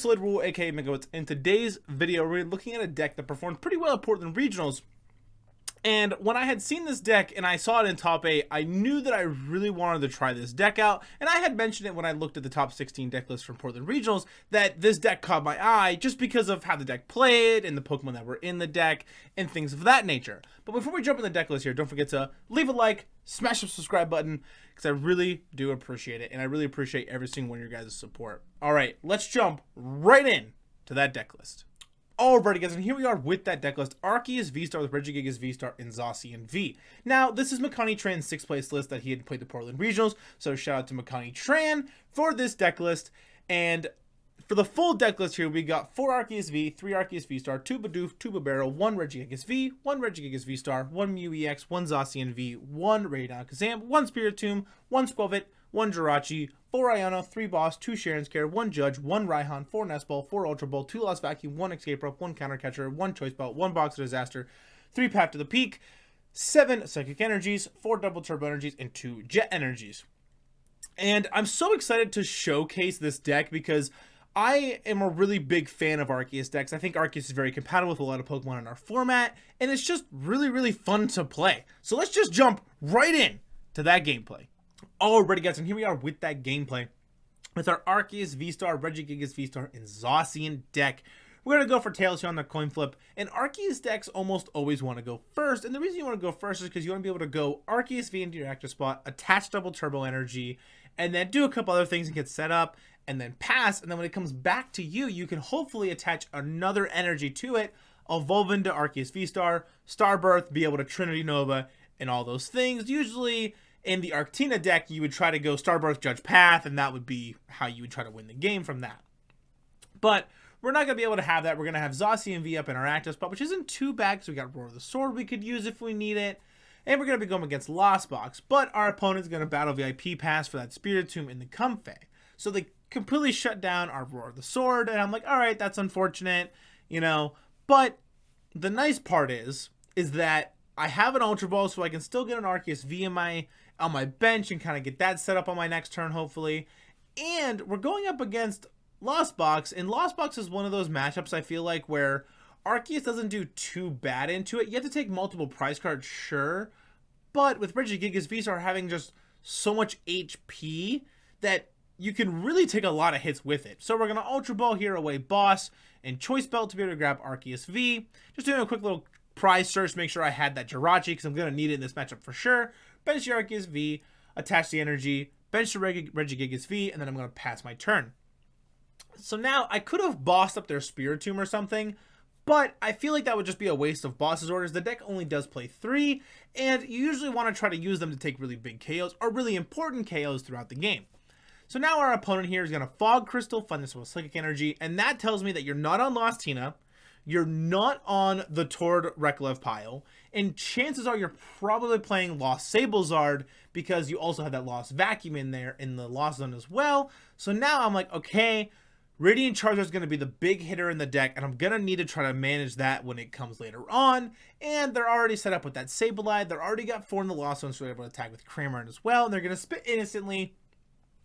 Solid Rule, aka Megawatts. In today's video, we're looking at a deck that performed pretty well at Portland Regionals. And when I had seen this deck and I saw it in top 8, I knew that I really wanted to try this deck out. And I had mentioned it when I looked at the top 16 deck list from Portland Regionals that this deck caught my eye just because of how the deck played and the Pokemon that were in the deck and things of that nature. But before we jump in the deck list here, don't forget to leave a like, smash the subscribe button, because I really do appreciate it. And I really appreciate every single one of your guys' support. All right, let's jump right in to that deck list. Alrighty guys, and here we are with that deck list. Arceus VSTAR with Regigigas VSTAR and Zacian V. Now, this is Makani Tran's 6th place list that he had played the Portland Regionals, so shout out to Makani Tran for this deck list. And for the full deck list here, we got 4 Arceus V, 3 Arceus VSTAR, 2 Bidoof, 2 Bibarel, 1 Regigigas V, 1 Regigigas VSTAR, 1 Mew EX, 1 Zacian V, 1 Radiant Alakazam, 1 Spiritomb, 1 Skwovet, 1 Jirachi, 4 Iono, 3 Boss, 2 Cheren, 1 Judge, 1 Raihan, 4 Nest Ball, 4 Ultra Ball, 2 Lost Vacuum, 1 Escape Rope, 1 Counter Catcher, 1 Choice Belt, 1 Box of Disaster, 3 Path to the Peak, 7 Psychic Energies, 4 Double Turbo Energies, and 2 Jet Energies. And I'm so excited to showcase this deck because I am a really big fan of Arceus decks. I think Arceus is very compatible with a lot of Pokemon in our format, and it's just really fun to play. So let's just jump right in to that gameplay. Alrighty guys, and here we are with that gameplay with our Arceus VSTAR, Regigigas VSTAR, and Zacian deck. We're going to go for tails here on the coin flip, and Arceus decks almost always want to go first, and the reason you want to go first is because you want to be able to go Arceus V into your active spot, attach double turbo energy, and then do a couple other things and get set up, and then pass, and then when it comes back to you, you can hopefully attach another energy to it, evolve into Arceus VSTAR, Starbirth, be able to Trinity Nova, and all those things. Usually in the Arctina deck, you would try to go Starbirth, Judge Path, and that would be how you would try to win the game from that. But we're not going to be able to have that. We're going to have Zacian V up in our active spot, which isn't too bad because we got Roar of the Sword we could use if we need it. And we're going to be going against Lost Box, but our opponent's going to battle VIP pass for that Spiritomb in the Comfey. So they completely shut down our Roar of the Sword, and I'm like, all right, that's unfortunate, you know. But the nice part is that I have an Ultra Ball, so I can still get an Arceus V on my bench and kind of get that set up on my next turn, hopefully. And we're going up against Lost Box, and Lost Box is one of those matchups I feel like where Arceus doesn't do too bad into it. You have to take multiple prize cards, sure, but with Regigigas VSTAR having just so much HP that you can really take a lot of hits with it. So we're going to Ultra Ball here away Boss and Choice Belt to be able to grab Arceus V. Just doing a quick little prize search to make sure I had that Jirachi because I'm going to need it in this matchup for sure. Bench the Arceus V, attach the energy, bench the Regigigas V, and then I'm going to pass my turn. So now I could have bossed up their Spiritomb or something, but I feel like that would just be a waste of boss's orders. The deck only does play 3, and you usually want to try to use them to take really big KOs or really important KOs throughout the game. So now our opponent here is going to Fog Crystal, find this with Psychic Energy, and that tells me that you're not on Lost Tina, you're not on the Tord Reklev pile, and chances are you're probably playing Lost Sablezard because you also have that Lost Vacuum in there in the Lost Zone as well. So now I'm like, okay, Radiant Charizard is going to be the big hitter in the deck, and I'm going to need to try to manage that when it comes later on. And they're already set up with that Sableye. They're already got 4 in the Lost Zone, so they're able to attack with Cramorant as well. And they're going to spit instantly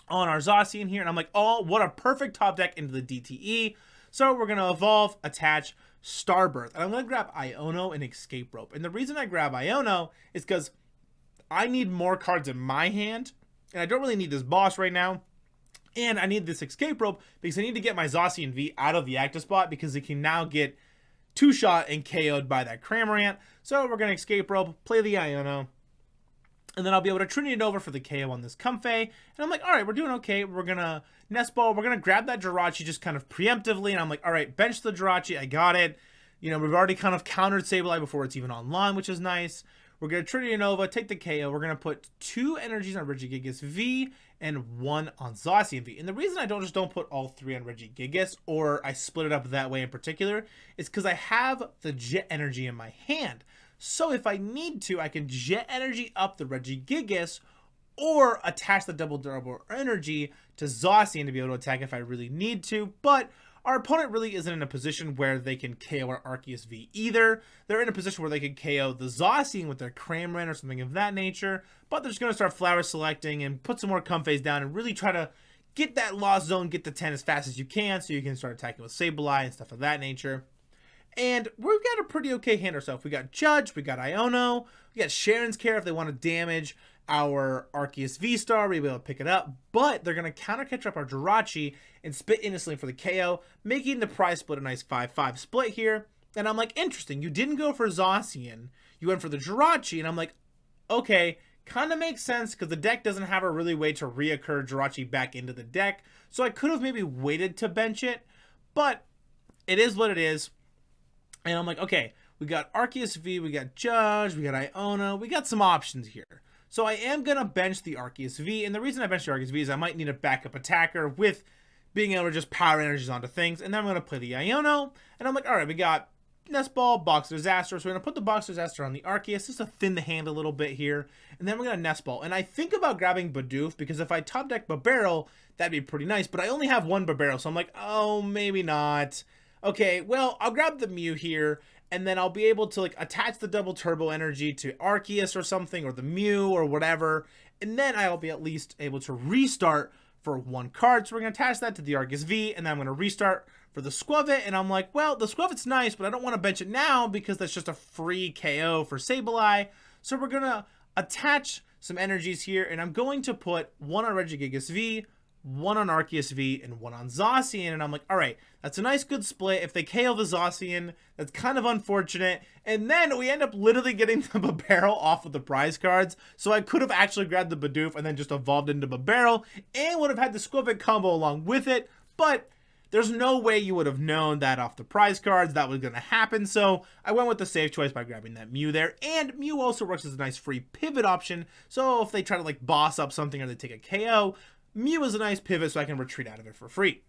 on our Zacian here. And I'm like, oh, what a perfect top deck into the DTE. So we're going to evolve, attach, Starbirth. And I'm going to grab Iono and Escape Rope. And the reason I grab Iono is because I need more cards in my hand. And I don't really need this boss right now. And I need this Escape Rope because I need to get my Zacian V out of the active spot because it can now get 2-shot and KO'd by that Cramorant. So we're going to Escape Rope, play the Iono, and then I'll be able to Trinity Nova for the KO on this Comfey. And I'm like, all right, we're doing okay. We're going to Nest Ball. We're going to grab that Jirachi just kind of preemptively. And I'm like, all right, bench the Jirachi. I got it. You know, we've already kind of countered Sableye before it's even online, which is nice. We're going to Trinity Nova, take the KO. We're going to put 2 energies on Regigigas V and 1 on Zacian V. And the reason I don't put all 3 on Regigigas, or I split it up that way in particular, is because I have the Jet Energy in my hand. So if I need to, I can Jet Energy up the Regigigas or attach the double durable energy to Zacian to be able to attack if I really need to. But our opponent really isn't in a position where they can KO our Arceus V either. They're in a position where they can KO the Zacian with their Cramorant or something of that nature, but they're just going to start flower selecting and put some more Comfeys down and really try to get that Lost Zone, get to 10 as fast as you can so you can start attacking with Sableye and stuff of that nature. And we've got a pretty okay hand ourselves. We got Judge, we got Iono, we got Cheren's care if they want to damage our Arceus V-Star, we'll be able to pick it up, but they're going to counter catch up our Jirachi and spit instantly for the KO, making the prize split a nice 5-5 split here. And I'm like, interesting, you didn't go for Zacian, you went for the Jirachi, and I'm like, okay, kind of makes sense because the deck doesn't have a really way to reoccur Jirachi back into the deck, so I could have maybe waited to bench it, but it is what it is. And I'm like, okay, we got Arceus V, we got Judge, we got Iono, we got some options here. So I am going to bench the Arceus V, and the reason I bench the Arceus V is I might need a backup attacker with being able to just power energies onto things, and then I'm going to play the Iono, and I'm like, alright, we got Nest Ball, Box Disaster, so we're going to put the Box Disaster on the Arceus just to thin the hand a little bit here, and then we're going to Nest Ball. And I think about grabbing Bidoof, because if I top deck Bibarel, that'd be pretty nice, but I only have one Bibarel, so I'm like, oh, maybe not. Okay, well, I'll grab the Mew here, and then I'll be able to like attach the double turbo energy to Arceus or something, or the Mew or whatever, and then I'll be at least able to restart for one card. So we're going to attach that to the Arceus V, and then I'm going to restart for the Skwovet, and I'm like, well, the Skwovet's nice, but I don't want to bench it now because that's just a free KO for Sableye. So we're going to attach some energies here, and I'm going to put one on Regigigas V, one on Arceus V, and one on Zacian, and I'm like, alright, that's a nice good split. If they KO the Zacian, that's kind of unfortunate, and then we end up literally getting the Bibarel off of the prize cards, so I could have actually grabbed the Bidoof and then just evolved into Bibarel, and would have had the Skwovet combo along with it, but there's no way you would have known that off the prize cards that was going to happen, so I went with the safe choice by grabbing that Mew there, and Mew also works as a nice free pivot option, so if they try to like boss up something or they take a KO, Mew is a nice pivot so I can retreat out of it for free.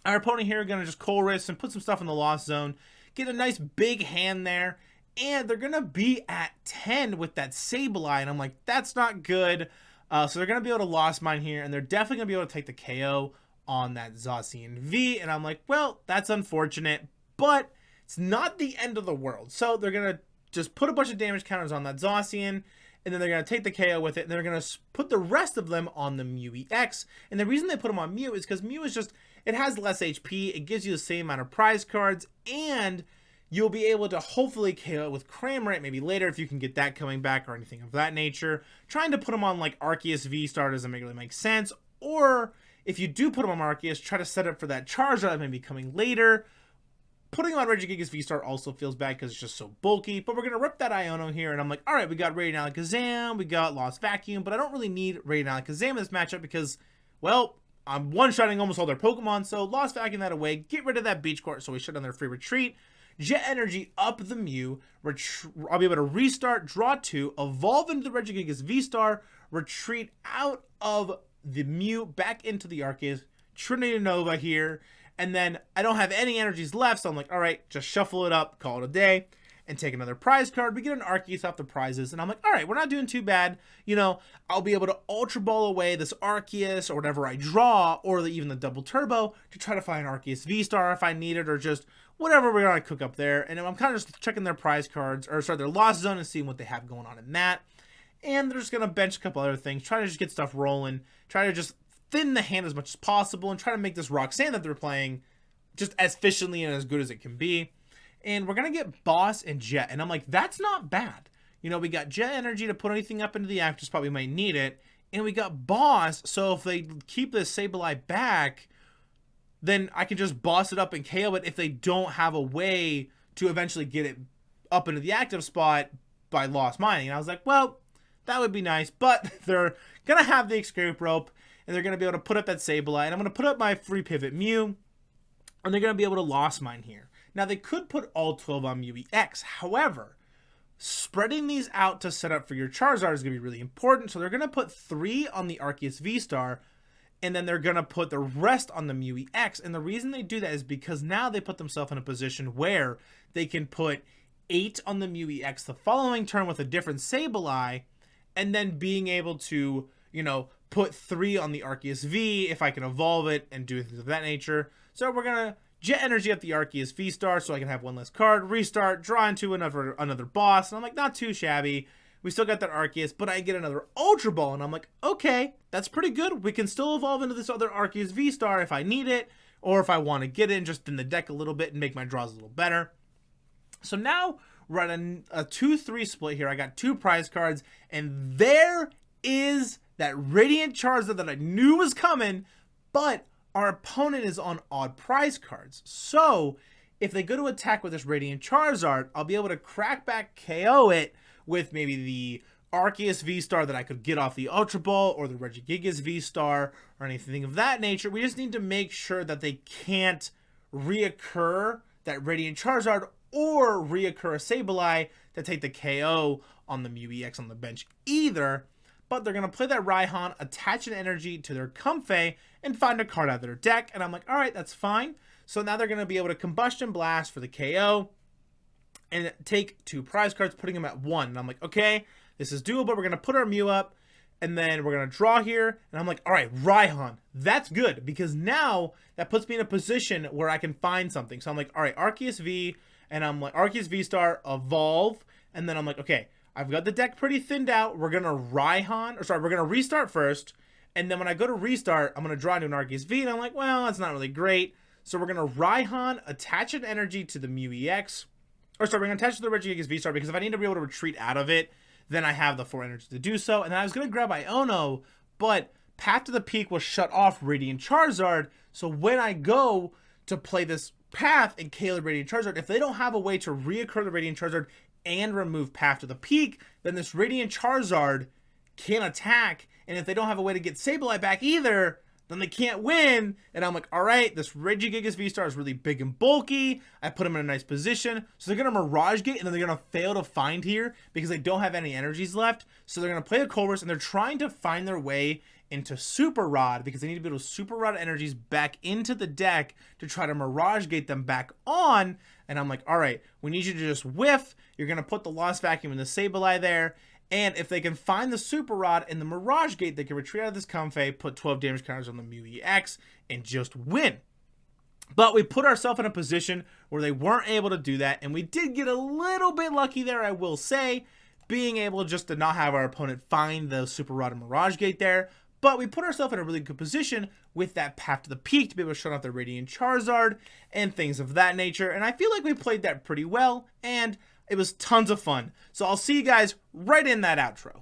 Our opponent here are going to just Cold Wrist and put some stuff in the Lost Zone, get a nice big hand there, and they're going to be at 10 with that Sableye, and I'm like, that's not good. So they're going to be able to Lost Mine here, and they're definitely going to be able to take the KO on that Zacian V, and I'm like, well, that's unfortunate, but it's not the end of the world. So they're going to just put a bunch of damage counters on that Zacian, and then they're going to take the KO with it, and they're going to put the rest of them on the Mew EX. And the reason they put them on Mew is because Mew is just, it has less HP, it gives you the same amount of prize cards, and you'll be able to hopefully KO it with Cramorant maybe later if you can get that coming back or anything of that nature. Trying to put them on like Arceus V-Star doesn't really make sense, or if you do put them on Arceus, try to set up for that Charizard that may be coming later. Putting on Regigigas V-Star also feels bad because it's just so bulky, but we're going to rip that Iono here, and I'm like, alright, we got Radiant Alakazam, we got Lost Vacuum, but I don't really need Radiant Alakazam in this matchup because, well, I'm one-shotting almost all their Pokemon, so Lost Vacuum that away, get rid of that Beach Court so we shut down their free retreat, Jet Energy up the Mew, I'll be able to restart, draw 2, evolve into the Regigigas V-Star, retreat out of the Mew, back into the Arceus, Trinity Nova here, and then I don't have any energies left, so I'm like, alright, just shuffle it up, call it a day, and take another prize card. We get an Arceus off the prizes, and I'm like, alright, we're not doing too bad. You know, I'll be able to Ultra Ball away this Arceus, or whatever I draw, or even the Double Turbo, to try to find Arceus V-Star if I need it, or just whatever we're going to cook up there. And I'm kind of just checking their prize cards, or sorry, their Lost Zone, and seeing what they have going on in that. And they're just going to bench a couple other things, try to just get stuff rolling, try to just thin the hand as much as possible, and try to make this Roxanne that they're playing just as efficiently and as good as it can be. And we're going to get Boss and Jet, and I'm like, that's not bad. You know, we got Jet Energy to put anything up into the active spot, we might need it, and we got Boss, so if they keep this Sableye back, then I can just boss it up and KO it if they don't have a way to eventually get it up into the active spot by Lost Mining. And I was like, well, that would be nice, but they're going to have the Escape Rope, and they're going to be able to put up that Sableye, and I'm going to put up my free pivot Mew, and they're going to be able to Lost Mine here. Now, they could put all 12 on Mew EX. However, spreading these out to set up for your Charizard is going to be really important, so they're going to put 3 on the Arceus V-Star, and then they're going to put the rest on the Mew EX, and the reason they do that is because now they put themselves in a position where they can put 8 on the Mew EX the following turn with a different Sableye, and then being able to, you know, put 3 on the Arceus V if I can evolve it and do things of that nature. So we're going to Jet Energy up the Arceus V-Star so I can have one less card, restart, draw into another boss, and I'm like, not too shabby. We still got that Arceus, but I get another Ultra Ball, and I'm like, okay, that's pretty good. We can still evolve into this other Arceus V-Star if I need it, or if I want to get in just in the deck a little bit and make my draws a little better. So now we're at a 2-3 split here. I got 2 prize cards, and there is that Radiant Charizard that I knew was coming, but our opponent is on odd prize cards. So if they go to attack with this Radiant Charizard, I'll be able to crack back KO it with maybe the Arceus V-Star that I could get off the Ultra Ball, or the Regigigas V-Star, or anything of that nature. We just need to make sure that they can't reoccur that Radiant Charizard or reoccur a Sableye to take the KO on the Mew EX on the bench either. But they're going to play that Raihan, attach an energy to their Comfey, and find a card out of their deck. And I'm like, all right, that's fine. So now they're going to be able to Combustion Blast for the KO and take 2 prize cards, putting them at 1. And I'm like, okay, this is doable. We're going to put our Mew up, and then we're going to draw here. And I'm like, all right, Raihan, that's good, because now that puts me in a position where I can find something. So I'm like, all right, Arceus V, and I'm like, Arceus V-Star, evolve. And then I'm like, okay, I've got the deck pretty thinned out. We're going to we're going to restart first. And then when I go to restart, I'm going to draw into an Arceus V. And I'm like, well, that's not really great. So we're going to Raihan, attach an energy to the Mew EX. We're going to attach to the Regigigas V-Star, because if I need to be able to retreat out of it, then I have the 4 energy to do so. And then I was going to grab Iono, but Path to the Peak will shut off Radiant Charizard. So when I go to play this Path and KO the Radiant Charizard, if they don't have a way to reoccur the Radiant Charizard and remove Path to the Peak, then this Radiant Charizard can't attack. And if they don't have a way to get Sableye back either, then they can't win. And I'm like, all right, this Regigigas V-Star is really big and bulky. I put them in a nice position. So they're going to Mirage Gate, and then they're going to fail to find here because they don't have any energies left. So they're going to play the Colress, and they're trying to find their way into Super Rod, because they need to be able to Super Rod energies back into the deck to try to Mirage Gate them back on. And I'm like, all right, we need you to just whiff. You're going to put the Lost Vacuum and the Sableye there. And if they can find the Super Rod in the Mirage Gate, they can retreat out of this Comfey, put 12 damage counters on the Mew EX, and just win. But we put ourselves in a position where they weren't able to do that, and we did get a little bit lucky there, I will say, being able just to not have our opponent find the Super Rod and Mirage Gate there. But we put ourselves in a really good position with that Path to the Peak to be able to shut off the Radiant Charizard and things of that nature. And I feel like we played that pretty well, and it was tons of fun. So I'll see you guys right in that outro.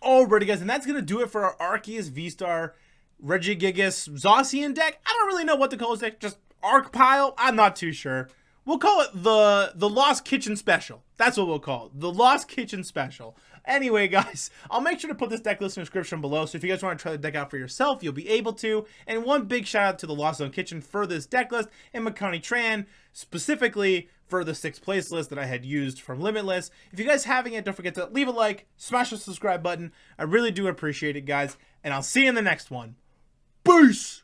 Alrighty, guys, and that's going to do it for our Arceus V-Star Regigigas Zacian deck. I don't really know what to call this deck, just Arc Pile. I'm not too sure. We'll call it the Lost Kitchen Special. That's what we'll call it, the Lost Kitchen Special. Anyway, guys, I'll make sure to put this deck list in the description below, so if you guys want to try the deck out for yourself, you'll be able to. And one big shout out to the Lost Zone Kitchen for this deck list, and Makani Tran specifically for the 6th place list that I had used from Limitless. If you guys haven't yet, don't forget to leave a like, smash the subscribe button. I really do appreciate it, guys, and I'll see you in the next one. Peace!